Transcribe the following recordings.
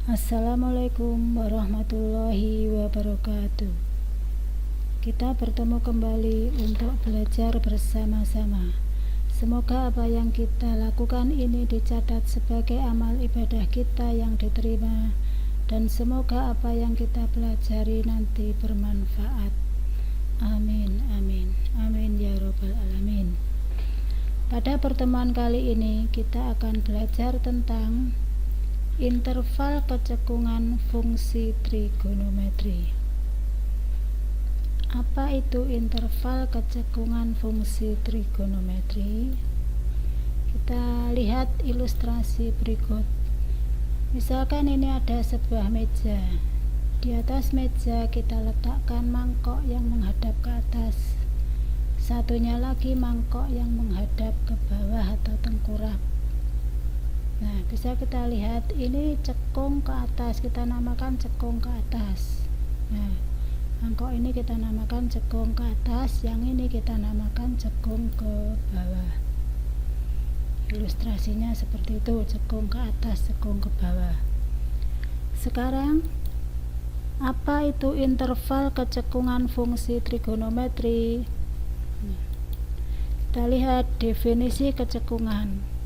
Assalamualaikum warahmatullahi wabarakatuh. Kita bertemu kembali untuk belajar bersama-sama. Semoga apa yang kita lakukan ini dicatat sebagai amal ibadah kita yang diterima, dan semoga apa yang kita pelajari nanti bermanfaat. Amin, amin, amin ya robbal alamin. Pada pertemuan kali ini kita akan belajar tentang interval kecekungan fungsi trigonometri. Apa itu interval kecekungan fungsi trigonometri? Kita lihat ilustrasi berikut. Misalkan ini ada sebuah meja. Di atas meja kita letakkan mangkok yang menghadap ke atas. Satunya lagi mangkok yang menghadap ke bawah atau tengkurap. Nah, bisa kita lihat ini cekung ke atas, kita namakan cekung ke atas. Nah, mangkok ini kita namakan cekung ke atas, yang ini kita namakan cekung ke bawah. Ilustrasinya seperti itu, cekung ke atas, cekung ke bawah. Sekarang, apa itu interval kecekungan fungsi trigonometri? Kita lihat definisi kecekungan.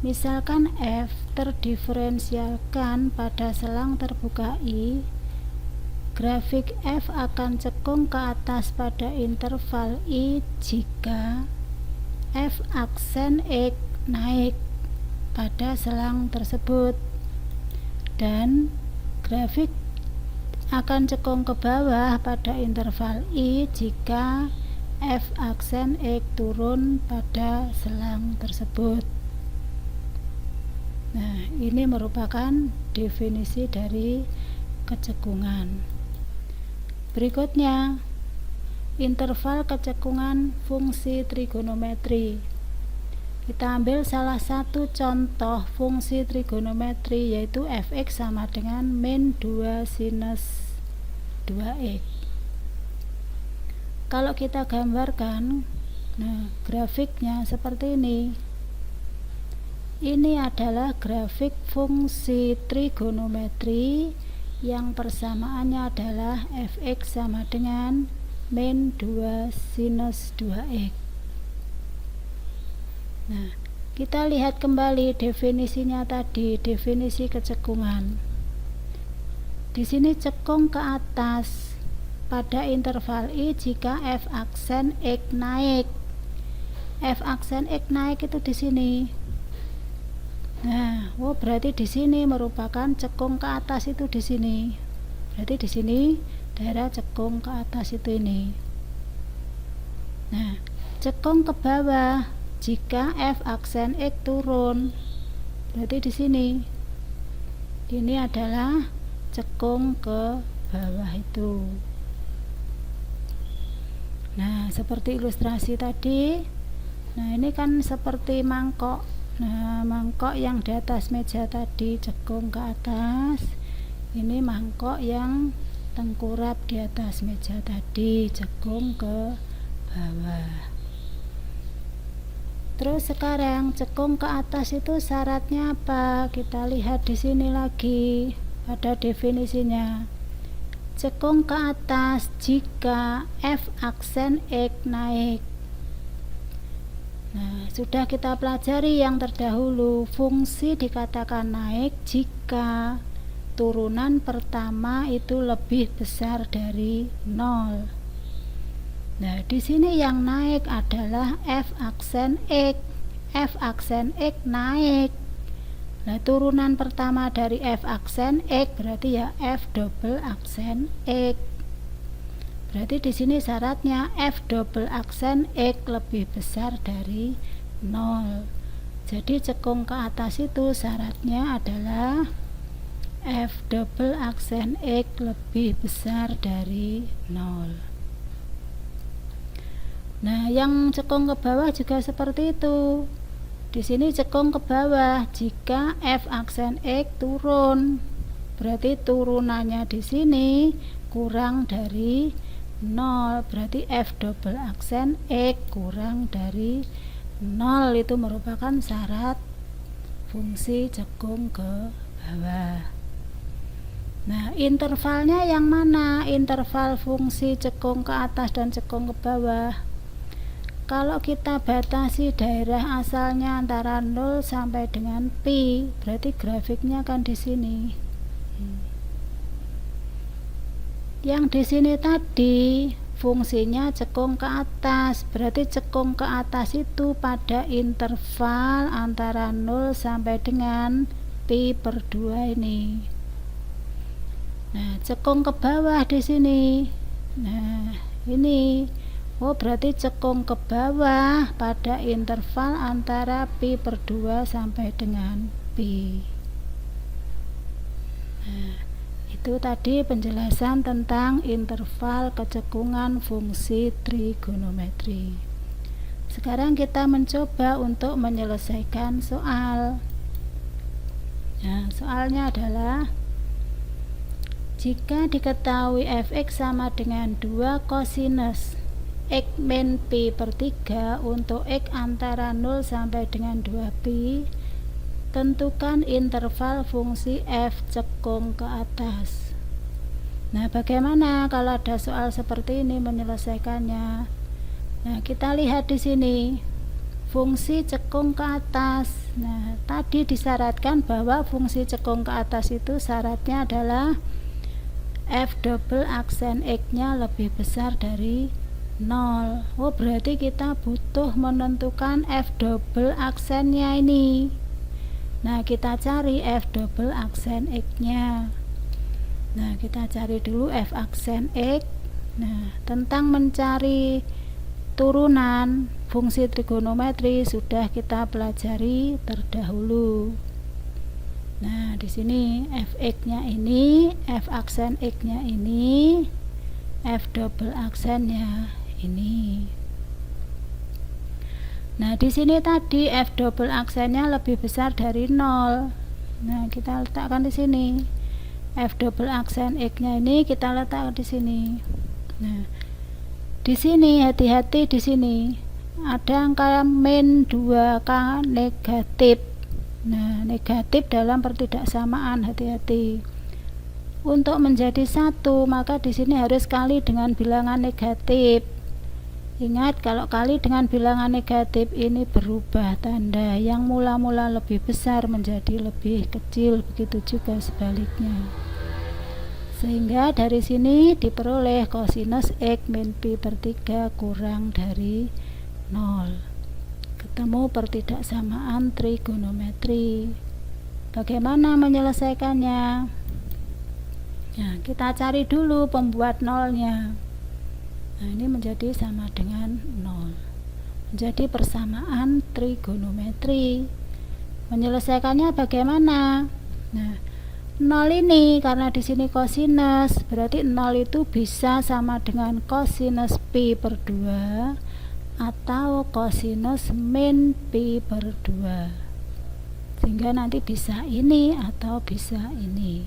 Misalkan f terdiferensialkan pada selang terbuka I, grafik f akan cekung ke atas pada interval I jika f aksen X naik pada selang tersebut, dan grafik akan cekung ke bawah pada interval I jika f aksen X turun pada selang tersebut. Nah, ini merupakan definisi dari kecekungan. Berikutnya, interval kecekungan fungsi trigonometri. Kita ambil salah satu contoh fungsi trigonometri, yaitu fx sama dengan min 2 sinus 2x. Kalau kita gambarkan, nah grafiknya seperti ini. Ini adalah grafik fungsi trigonometri yang persamaannya adalah fx sama dengan min 2 sinus 2x. Nah, kita lihat kembali definisinya tadi, definisi kecekungan. Di sini cekung ke atas pada interval I jika f aksen X naik. F aksen X naik itu di sini. Nah, berarti di sini merupakan cekung ke atas itu di sini. Berarti di sini daerah cekung ke atas itu ini. Nah, cekung ke bawah jika f aksen X turun. Berarti di sini. Ini adalah cekung ke bawah itu. Nah, seperti ilustrasi tadi. Nah, ini kan seperti mangkok. Nah, mangkok yang di atas meja tadi cekung ke atas. Ini mangkok yang tengkurap di atas meja tadi cekung ke bawah. Terus sekarang cekung ke atas itu syaratnya apa? Kita lihat di sini lagi ada definisinya. Cekung ke atas jika f aksen X naik. Nah, sudah kita pelajari yang terdahulu, fungsi dikatakan naik jika turunan pertama itu lebih besar dari 0. Nah, di sini yang naik adalah f aksen X. F aksen X naik. Nah, turunan pertama dari f aksen X berarti ya f double aksen X. Berarti di sini syaratnya f double aksen X lebih besar dari 0. Jadi cekung ke atas itu syaratnya adalah f double aksen X lebih besar dari 0. Nah, yang cekung ke bawah juga seperti itu. Di sini cekung ke bawah jika f aksen X turun. Berarti turunannya di sini kurang dari 0, berarti f double aksen X kurang dari 0 itu merupakan syarat fungsi cekung ke bawah. Nah, intervalnya yang mana? Interval fungsi cekung ke atas dan cekung ke bawah. Kalau kita batasi daerah asalnya antara 0 sampai dengan pi, berarti grafiknya kan di sini. Yang di sini tadi fungsinya cekung ke atas, berarti cekung ke atas itu pada interval antara 0 sampai dengan pi per 2 ini. Nah, cekung ke bawah di sini. Nah, ini. Oh, berarti cekung ke bawah pada interval antara pi per 2 sampai dengan pi. Nah, itu tadi penjelasan tentang interval kecekungan fungsi trigonometri. Sekarang kita mencoba untuk menyelesaikan soal. Nah, soalnya adalah jika diketahui fx sama dengan 2 kosinus x min pi per 3 untuk x antara 0 sampai dengan 2pi, tentukan interval fungsi f cekung ke atas. Nah, bagaimana kalau ada soal seperti ini menyelesaikannya? Nah, kita lihat di sini fungsi cekung ke atas. Nah, tadi disyaratkan bahwa fungsi cekung ke atas itu syaratnya adalah f double aksen x-nya lebih besar dari 0. Oh, berarti kita butuh menentukan f double aksennya ini. Nah, kita cari f double aksen x-nya. Nah, kita cari dulu f aksen x. Nah, tentang mencari turunan fungsi trigonometri sudah kita pelajari terdahulu. Nah, di sini fx-nya ini, f aksen x-nya ini, f double aksennya ini. Nah, di sini tadi f double aksennya lebih besar dari 0. Nah, kita letakkan di sini. F double aksen x-nya ini kita letakkan di sini. Nah, di sini hati-hati, di sini ada angka min 2k negatif. Nah, negatif dalam pertidaksamaan, hati-hati. Untuk menjadi 1, maka di sini harus kali dengan bilangan negatif. Ingat, kalau kali dengan bilangan negatif ini berubah tanda, yang mula-mula lebih besar menjadi lebih kecil, begitu juga sebaliknya. Sehingga dari sini diperoleh kosinus x min pi per 3 kurang dari 0. Ketemu pertidaksamaan trigonometri. Bagaimana menyelesaikannya? Nah, kita cari dulu pembuat nolnya. Nah, ini menjadi sama dengan 0. Menjadi persamaan trigonometri. Menyelesaikannya bagaimana? Nah, 0 ini karena di sini kosinus, berarti 0 itu bisa sama dengan kosinus pi per 2 atau kosinus min pi per 2, sehingga nanti bisa ini atau bisa ini.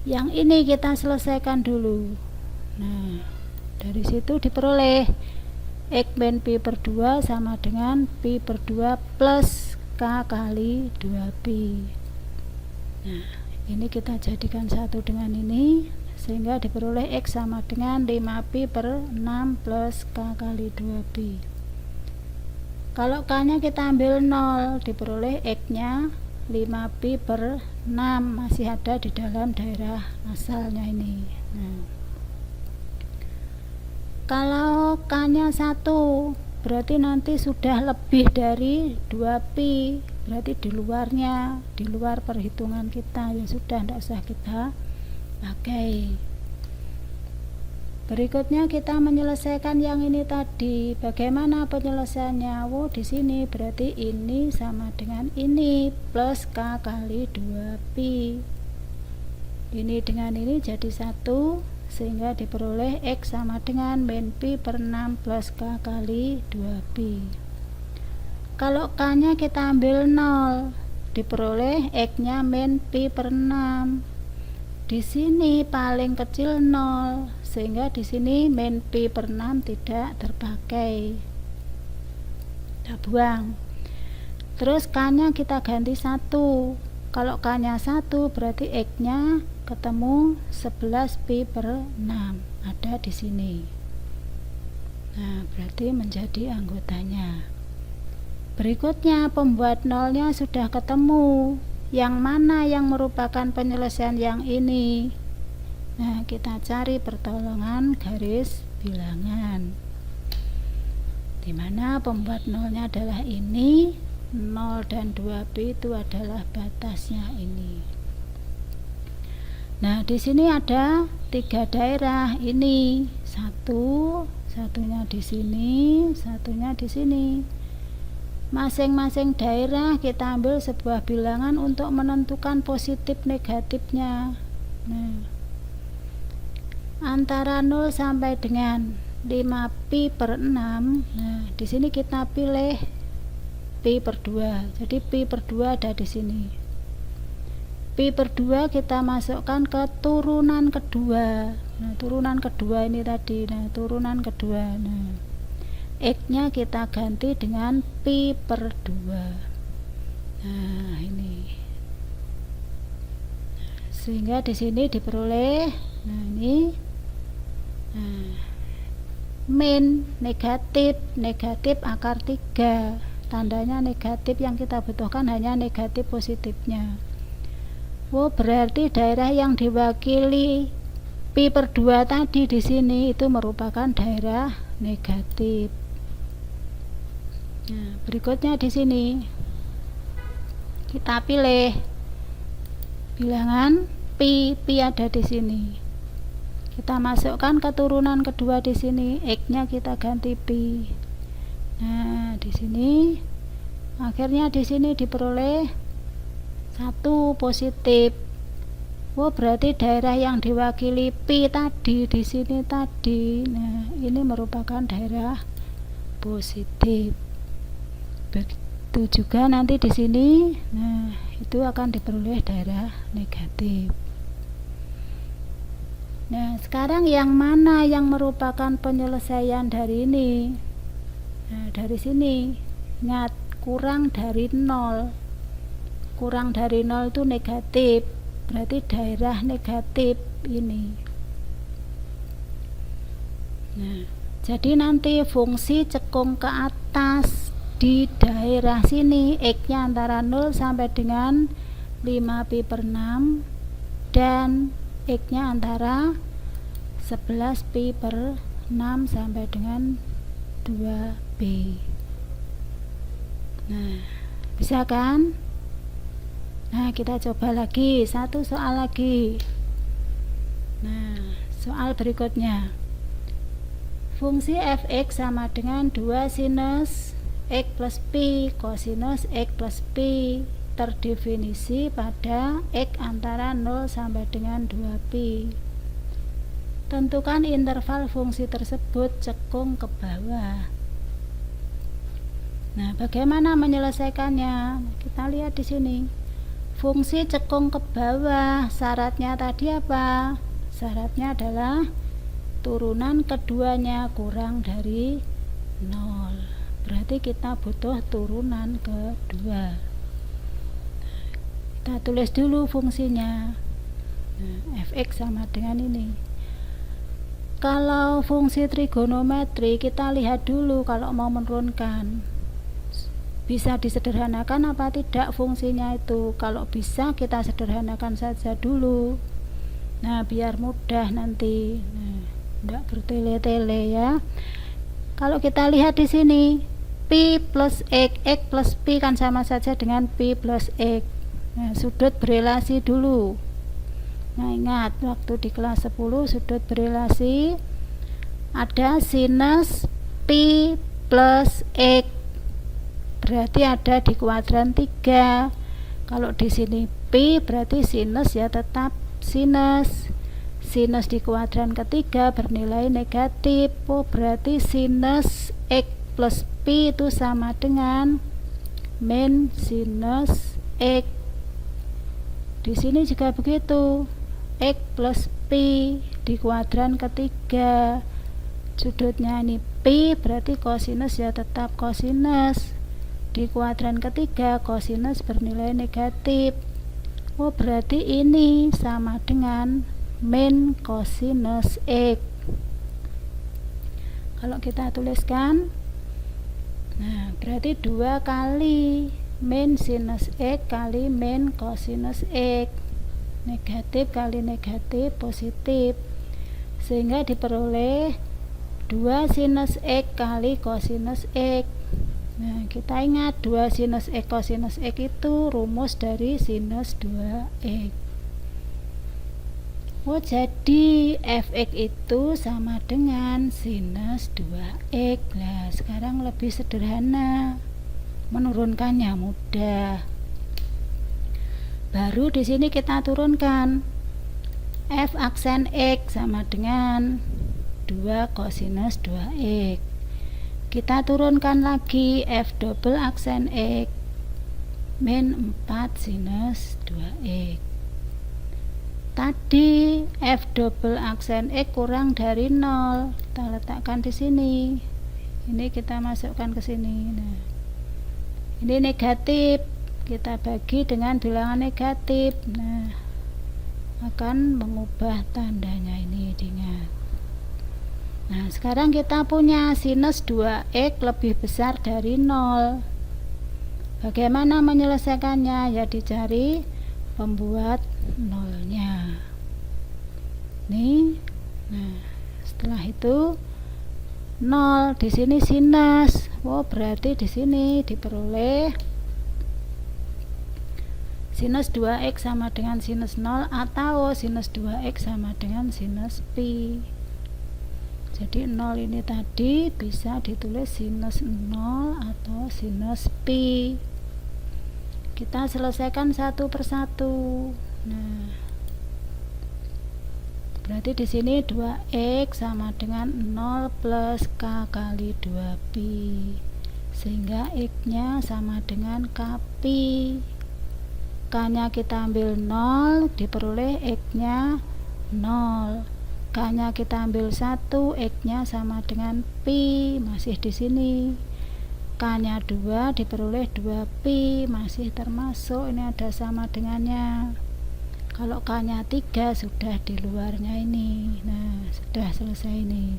Yang ini kita selesaikan dulu. Nah, dari situ diperoleh x min pi per 2 sama dengan pi per 2 plus k kali 2pi. Nah, ini kita jadikan satu dengan ini, sehingga diperoleh x sama dengan 5pi per 6 plus k kali 2pi. Kalau k nya kita ambil 0, diperoleh x nya 5pi per 6, masih ada di dalam daerah asalnya ini. Nah, kalau k nya 1, berarti nanti sudah lebih dari 2pi, berarti di luar perhitungan kita, ya sudah, tidak usah kita pakai. Berikutnya kita menyelesaikan yang ini tadi. Bagaimana penyelesaiannya? Oh, di sini berarti ini sama dengan ini plus k kali 2pi. Ini dengan ini jadi 1, sehingga diperoleh x sama dengan min pi per 6 plus k kali 2pi. Kalau k nya kita ambil 0, diperoleh x nya min pi per 6. Di sini paling kecil 0, sehingga di sini min pi per 6 tidak terpakai, kita buang. Terus k nya kita ganti 1, Kalau K-nya 1 berarti X-nya ketemu 11pi/6 ada di sini. Nah, berarti menjadi anggotanya. Berikutnya pembuat nolnya sudah ketemu. Yang mana yang merupakan penyelesaian yang ini? Nah, kita cari pertolongan garis bilangan. Dimana pembuat nolnya adalah ini, 0 dan 2pi itu adalah batasnya ini. Nah, di sini ada 3 daerah ini, satunya di sini, satunya di sini. Masing-masing daerah kita ambil sebuah bilangan untuk menentukan positif negatifnya. Nah, antara 0 sampai dengan 5pi/6. Nah, di sini kita pilih pi/2. Jadi pi/2 ada di sini. pi/2 kita masukkan ke turunan kedua. Nah, turunan kedua ini tadi. Nah, turunan kedua. Nah, X-nya kita ganti dengan pi/2. Nah, ini. Sehingga di sini diperoleh, nah ini, nah, min negatif akar 3. Tandanya negatif, yang kita butuhkan hanya negatif positifnya. Oh, berarti daerah yang diwakili pi/2 tadi di sini itu merupakan daerah negatif. Nah, berikutnya di sini kita pilih bilangan pi ada di sini. Kita masukkan ke turunan kedua di sini, X-nya kita ganti pi. Nah, di sini akhirnya di sini diperoleh 1 positif. Oh, berarti daerah yang diwakili pi tadi di sini tadi. Nah, ini merupakan daerah positif. Begitu juga nanti di sini. Nah, itu akan diperoleh daerah negatif. Nah, sekarang yang mana yang merupakan penyelesaian dari ini? Nah, dari sini ingat, kurang dari 0. Kurang dari 0 itu negatif, berarti daerah negatif ini. Nah, jadi nanti fungsi cekung ke atas di daerah sini, X-nya antara 0 sampai dengan 5pi/6 dan X-nya antara 11pi/6 sampai dengan 2pi. Nah, bisa kan? Nah, kita coba lagi, satu soal lagi. Nah, soal berikutnya. Fungsi f(x) sama dengan 2 sinus X plus pi kosinus X plus pi terdefinisi pada X antara 0 sampai dengan 2pi. Tentukan interval fungsi tersebut cekung ke bawah. Nah, bagaimana menyelesaikannya? Kita lihat di sini. Fungsi cekung ke bawah, syaratnya tadi apa? Syaratnya adalah turunan keduanya kurang dari 0. Berarti kita butuh turunan kedua. Kita tulis dulu fungsinya. Nah, f(x) sama dengan ini. Kalau fungsi trigonometri kita lihat dulu kalau mau menurunkan. Bisa disederhanakan apa tidak fungsinya itu? Kalau bisa kita sederhanakan saja dulu. Nah, biar mudah nanti. Nah, tidak bertele-tele ya. Kalau kita lihat di sini, pi plus x, x plus pi kan sama saja dengan pi plus x. Nah, sudut berelasi dulu. Nah, ingat waktu di kelas 10 sudut berelasi ada sinus pi plus x. Berarti ada di kuadran 3. Kalau di sini pi berarti sinus ya tetap sinus. Sinus di kuadran ketiga bernilai negatif. Oh, berarti sinus x plus pi itu sama dengan min sinus x. Di sini juga begitu. X plus pi di kuadran ketiga. Sudutnya ini pi berarti kosinus ya tetap kosinus. Di kuadran ketiga kosinus bernilai negatif. Oh, berarti ini sama dengan min kosinus X. Kalau kita tuliskan, nah berarti 2 kali min sinus X kali min kosinus X. Negatif kali negatif positif, sehingga diperoleh 2 sinus X kali kosinus X. Nah, kita ingat 2 sinus X kosinus X itu rumus dari sinus 2X. Oh, jadi fx itu sama dengan sinus 2x. Nah, sekarang lebih sederhana, menurunkannya mudah. Baru di sini kita turunkan f aksen x sama dengan 2 kosinus 2x. Kita turunkan lagi f double aksen x min 4 sinus 2x. Tadi f double aksen x kurang dari 0, kita letakkan di sini. Ini kita masukkan ke sini. Nah, ini negatif, kita bagi dengan bilangan negatif. Nah, akan mengubah tandanya ini dengan. Nah, sekarang kita punya sinus 2x lebih besar dari 0. Bagaimana menyelesaikannya? Ya, dicari pembuat nolnya. Nih. Nah, setelah itu 0 di sini sinus. Oh, berarti di sini diperoleh sinus 2x sama dengan sinus 0 atau sinus 2x sama dengan sinus pi. Jadi 0 ini tadi bisa ditulis sinus 0 atau sinus pi. Kita selesaikan satu persatu. Nah, berarti di sini 2x sama dengan 0 plus k kali 2pi, sehingga x-nya sama dengan k pi. K-nya kita ambil 0, diperoleh x-nya 0. K-nya kita ambil 1, x-nya sama dengan pi, masih di sini. K-nya 2, diperoleh 2pi, masih termasuk, ini ada sama dengannya. Kalau K-nya 3 sudah di luarnya ini. Nah, sudah selesai ini.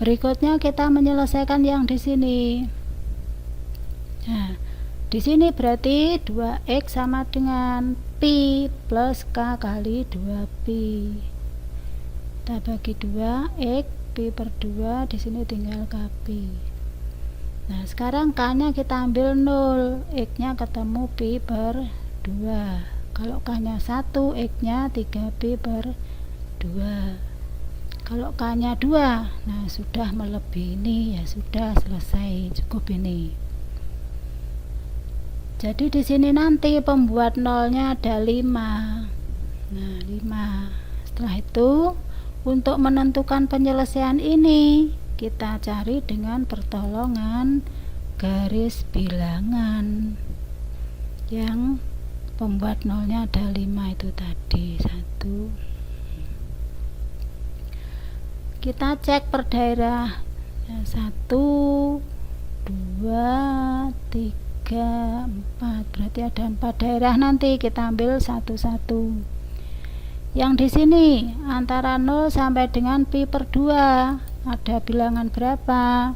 Berikutnya kita menyelesaikan yang di sini. Nah, di sini berarti 2x sama dengan pi plus k kali 2pi. Kita bagi 2, x pi per 2, di sini tinggal k pi. Nah, sekarang k-nya kita ambil 0, x-nya ketemu pi per 2. Kalau k-nya 1, x-nya 3pi per 2. Kalau k-nya 2, nah sudah melebihi ini, ya sudah selesai, cukup ini. Jadi di sini nanti pembuat nolnya ada 5. Nah, 5. Setelah itu, untuk menentukan penyelesaian ini, kita cari dengan pertolongan garis bilangan. Yang pembuat nolnya ada 5 itu tadi. 1. Kita cek per daerah. 1, 2, 3, 4, berarti ada 4 daerah, nanti kita ambil satu-satu. Yang di sini antara 0 sampai dengan pi per 2 ada bilangan berapa?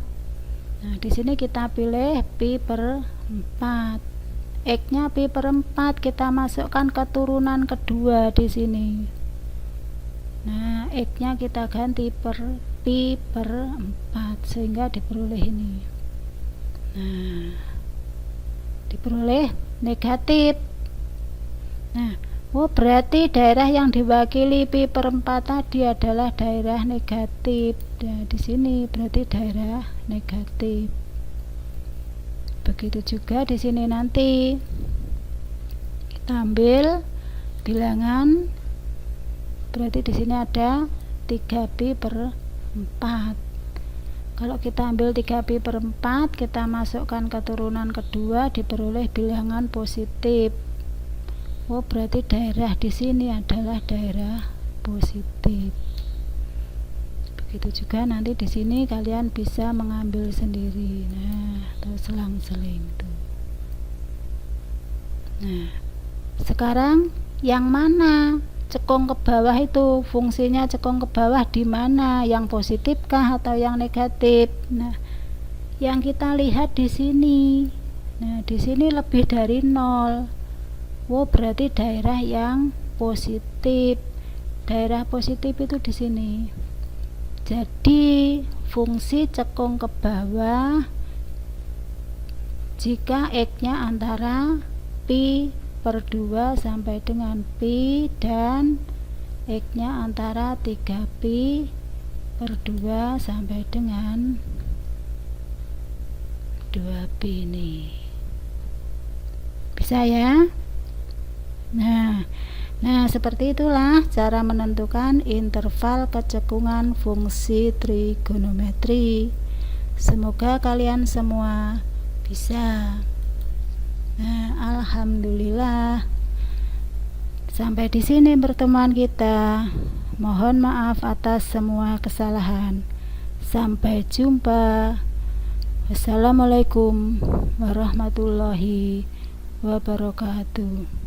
Nah, di sini kita pilih pi per 4. X-nya pi per 4, kita masukkan ke turunan kedua di sini. Nah, X-nya kita ganti per pi per 4 sehingga diperoleh ini. Nah, diperoleh negatif. Nah, oh berarti daerah yang diwakili pi per 4 tadi adalah daerah negatif. Nah, di sini berarti daerah negatif. Begitu juga di sini nanti kita ambil bilangan, berarti di sini ada 3pi per 4. Kalau kita ambil 3pi per 4, kita masukkan ke turunan kedua, diperoleh bilangan positif. Oh, berarti daerah di sini adalah daerah positif. Begitu juga nanti di sini kalian bisa mengambil sendiri. Nah, atau selang-seling tuh. Nah, Sekarang yang mana? Cekung ke bawah itu fungsinya cekung ke bawah di mana? Yang positif kah atau yang negatif? Nah, yang kita lihat di sini. Nah, di sini lebih dari 0. Wow, berarti daerah yang positif. Daerah positif itu di sini. Jadi, fungsi cekung ke bawah jika X-nya antara pi per 2 sampai dengan pi dan X-nya antara 3pi per 2 sampai dengan 2pi ini. Bisa ya? Nah, seperti itulah cara menentukan interval kecekungan fungsi trigonometri. Semoga kalian semua bisa. Nah, alhamdulillah. Sampai di sini pertemuan kita. Mohon maaf atas semua kesalahan. Sampai jumpa. Wassalamualaikum warahmatullahi wabarakatuh.